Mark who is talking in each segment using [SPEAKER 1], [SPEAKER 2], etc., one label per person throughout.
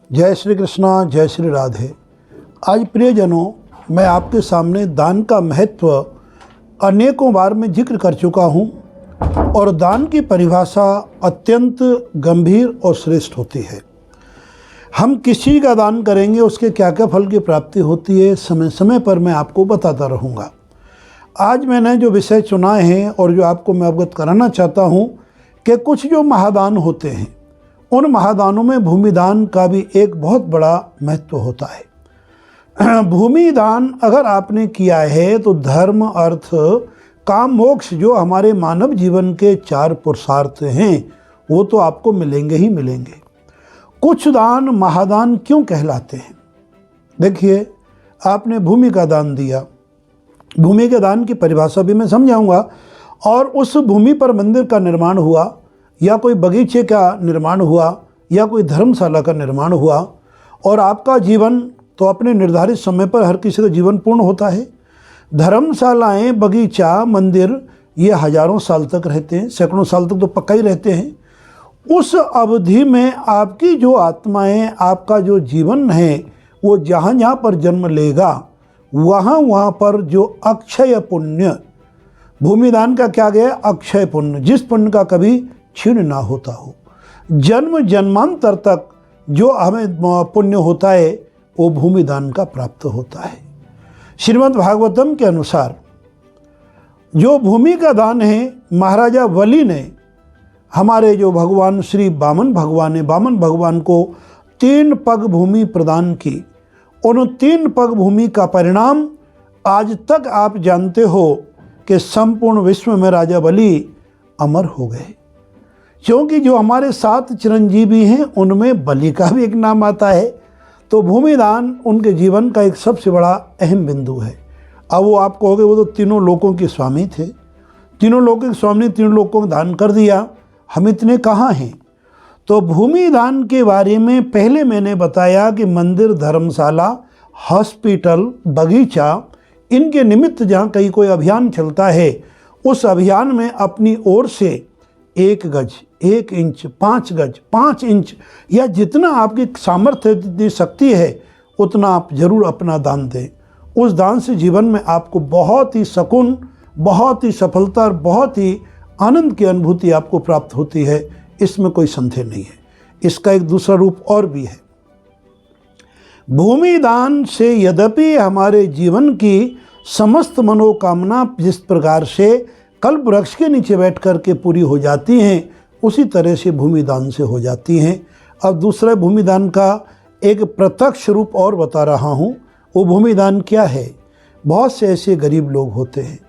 [SPEAKER 1] जय श्री कृष्णा, जय श्री राधे। आज प्रियजनों, मैं आपके सामने दान का महत्व अनेकों बार में जिक्र कर चुका हूँ और दान की परिभाषा अत्यंत गंभीर और श्रेष्ठ होती है। हम किस चीज़ का दान करेंगे, उसके क्या क्या फल की प्राप्ति होती है, समय समय पर मैं आपको बताता रहूँगा। आज मैंने जो विषय चुनाए हैं और जो आपको मैं अवगत कराना चाहता हूँ कि कुछ जो महादान होते हैं, उन महादानों में भूमिदान का भी एक बहुत बड़ा महत्व होता है। भूमिदान अगर आपने किया है तो धर्म, अर्थ, काम, मोक्ष जो हमारे मानव जीवन के 4 पुरुषार्थ हैं वो तो आपको मिलेंगे ही मिलेंगे। कुछ दान महादान क्यों कहलाते हैं? देखिए, आपने भूमि का दान दिया, भूमि के दान की परिभाषा भी मैं समझाऊंगा, और उस भूमि पर मंदिर का निर्माण हुआ या कोई बगीचे का निर्माण हुआ या कोई धर्मशाला का निर्माण हुआ, और आपका जीवन तो अपने निर्धारित समय पर हर किसी का जीवन पूर्ण होता है। धर्मशालाएं, बगीचा, मंदिर ये हजारों साल तक रहते हैं, सैकड़ों साल तक तो पक्का ही रहते हैं। उस अवधि में आपकी जो आत्माएं, आपका जो जीवन है, वो जहाँ जहाँ पर जन्म लेगा वहाँ पर जो अक्षय पुण्य, भूमिदान का क्या गया, अक्षय पुण्य, जिस पुण्य का कभी क्षीण ना होता हो, जन्म जन्मांतर तक जो हमें पुण्य होता है वो भूमिदान का प्राप्त होता है। श्रीमद् भागवतम के अनुसार जो भूमि का दान है, महाराजा बलि ने हमारे जो भगवान श्री वामन भगवान है, वामन भगवान को 3 पग भूमि प्रदान की। उन 3 पग भूमि का परिणाम आज तक आप जानते हो कि संपूर्ण विश्व में राजा बलि अमर हो गए, क्योंकि जो हमारे 7 चिरंजीवी हैं उनमें बलि का भी एक नाम आता है। तो भूमिदान उनके जीवन का एक सबसे बड़ा अहम बिंदु है। अब वो आप कहोगे वो तो तीनों लोकों के स्वामी थे, तीनों लोकों के स्वामी ने 3 लोकों में दान कर दिया, हम इतने कहाँ हैं? तो भूमिदान के बारे में पहले मैंने बताया कि मंदिर, धर्मशाला, हॉस्पिटल, बगीचा, इनके निमित्त जहाँ कहीं कोई अभियान चलता है, उस अभियान में अपनी ओर से 1 गज, 1 इंच, 5 गज, 5 इंच या जितना आपकी सामर्थ्य, जितनी शक्ति है उतना आप जरूर अपना दान दें। उस दान से जीवन में आपको बहुत ही सुकून, बहुत ही सफलता और बहुत ही आनंद की अनुभूति आपको प्राप्त होती है, इसमें कोई संदेह नहीं है। इसका एक दूसरा रूप और भी है। भूमिदान से यद्यपि हमारे जीवन की समस्त मनोकामना जिस प्रकार से कल्प वृक्ष के नीचे बैठ कर के पूरी हो जाती हैं, उसी तरह से भूमिदान से हो जाती हैं। अब दूसरा भूमिदान का एक प्रत्यक्ष रूप और बता रहा हूँ। वो भूमिदान क्या है? बहुत से ऐसे गरीब लोग होते हैं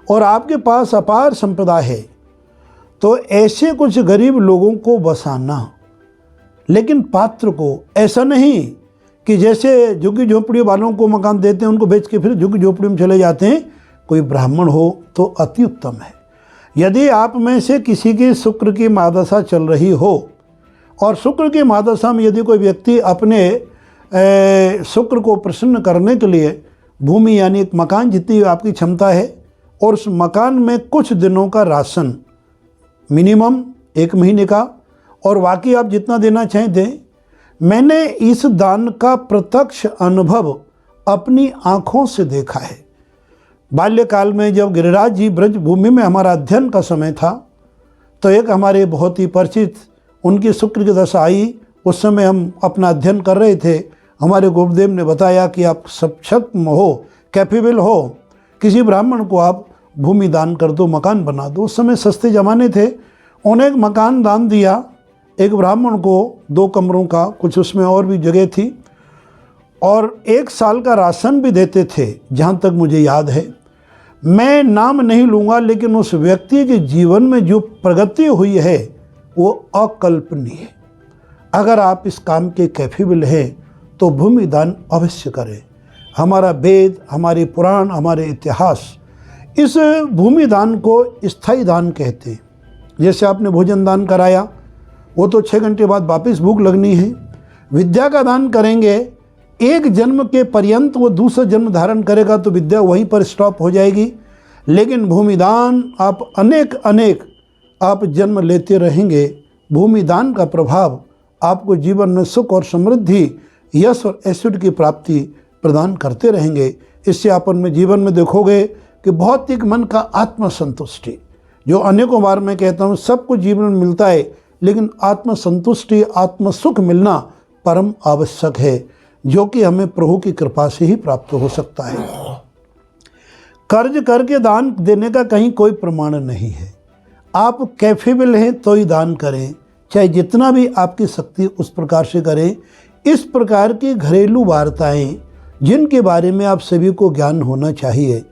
[SPEAKER 1] और आपके पास अपार संपदा है, तो ऐसे कुछ गरीब लोगों को बसाना, लेकिन पात्र को ऐसा नहीं कि जैसे झुग्गी झोपड़ी वालों को मकान देते हैं, उनको बेच के फिर झुग्गी झोपड़ी में चले जाते हैं। कोई ब्राह्मण हो तो अति उत्तम है। यदि आप में से किसी की शुक्र की महादशा चल रही हो और शुक्र की महादशा में यदि कोई व्यक्ति अपने शुक्र को प्रसन्न करने के लिए भूमि यानी एक मकान जितनी आपकी क्षमता है और उस मकान में कुछ दिनों का राशन, मिनिमम 1 महीने का, और बाकी आप जितना देना चाहें दें। मैंने इस दान का प्रत्यक्ष अनुभव अपनी आँखों से देखा है। बाल्यकाल में जब गिरिराज जी ब्रज भूमि में हमारा अध्ययन का समय था, तो एक हमारे बहुत ही परिचित, उनकी शुक्र की दशा आई। उस समय हम अपना अध्ययन कर रहे थे। हमारे गुरुदेव ने बताया कि आप सक्षम हो, कैपेबल हो, किसी ब्राह्मण को आप भूमि दान कर दो, मकान बना दो। उस समय सस्ते ज़माने थे। उन्हें एक मकान दान दिया, एक ब्राह्मण को 2 कमरों का, कुछ उसमें और भी जगह थी, और 1 साल का राशन भी देते थे, जहाँ तक मुझे याद है। मैं नाम नहीं लूँगा, लेकिन उस व्यक्ति के जीवन में जो प्रगति हुई है वो अकल्पनीय है। अगर आप इस काम के कैपेबल हैं तो भूमिदान अवश्य करें। हमारा वेद, हमारे पुराण, हमारे इतिहास इस भूमिदान को स्थायी दान कहते हैं। जैसे आपने भोजन दान कराया, वो तो 6 घंटे बाद वापस भूख लगनी है। विद्या का दान करेंगे, 1 जन्म के पर्यंत वो दूसरा जन्म धारण करेगा तो विद्या वहीं पर स्टॉप हो जाएगी। लेकिन भूमिदान आप अनेक आप जन्म लेते रहेंगे। भूमिदान का प्रभाव आपको जीवन में सुख और समृद्धि, यश और ऐश्वर्य की प्राप्ति प्रदान करते रहेंगे। इससे आप अपने जीवन में देखोगे कि भौतिक मन का आत्मसंतुष्टि, जो अनेकों बार मैं कहता हूँ सब कुछ जीवन में मिलता है, लेकिन आत्मसंतुष्टि, आत्मसुख मिलना परम आवश्यक है, जो कि हमें प्रभु की कृपा से ही प्राप्त हो सकता है। कर्ज करके दान देने का कहीं कोई प्रमाण नहीं है। आप कैपेबल हैं तो ही दान करें, चाहे जितना भी आपकी शक्ति उस प्रकार से करें। इस प्रकार की घरेलू वार्ताएं जिनके बारे में आप सभी को ज्ञान होना चाहिए,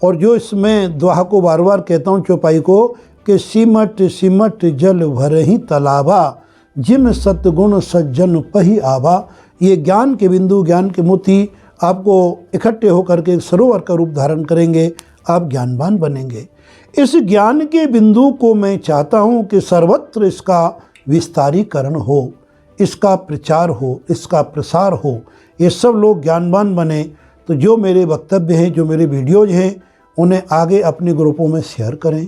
[SPEAKER 1] और जो इसमें दोहा को बार बार कहता हूँ चौपाई को कि सिमट सिमट जल भरहि तालाबा, जिम सतगुण सज्जन पही आबा। ये ज्ञान के बिंदु, ज्ञान के मोती आपको इकट्ठे होकर के सरोवर का रूप धारण करेंगे, आप ज्ञानवान बनेंगे। इस ज्ञान के बिंदु को मैं चाहता हूँ कि सर्वत्र इसका विस्तारीकरण हो, इसका प्रचार हो, इसका प्रसार हो, ये सब लोग ज्ञानवान बने। तो जो मेरे वक्तव्य हैं, जो मेरे वीडियोज हैं, उन्हें आगे अपने ग्रुपों में शेयर करें।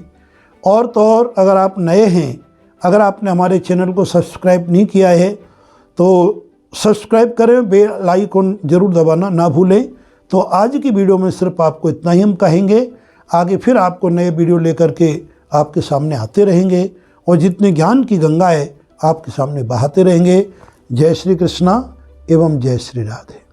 [SPEAKER 1] और तो और अगर आप नए हैं, अगर आपने हमारे चैनल को सब्सक्राइब नहीं किया है तो सब्सक्राइब करें, बेल आइकन जरूर दबाना ना भूलें। तो आज की वीडियो में सिर्फ आपको इतना ही हम कहेंगे। आगे फिर आपको नए वीडियो लेकर के आपके सामने आते रहेंगे, और जितने ज्ञान की गंगा है आपके सामने बहाते रहेंगे। जय श्री कृष्णा एवं जय श्री राधे।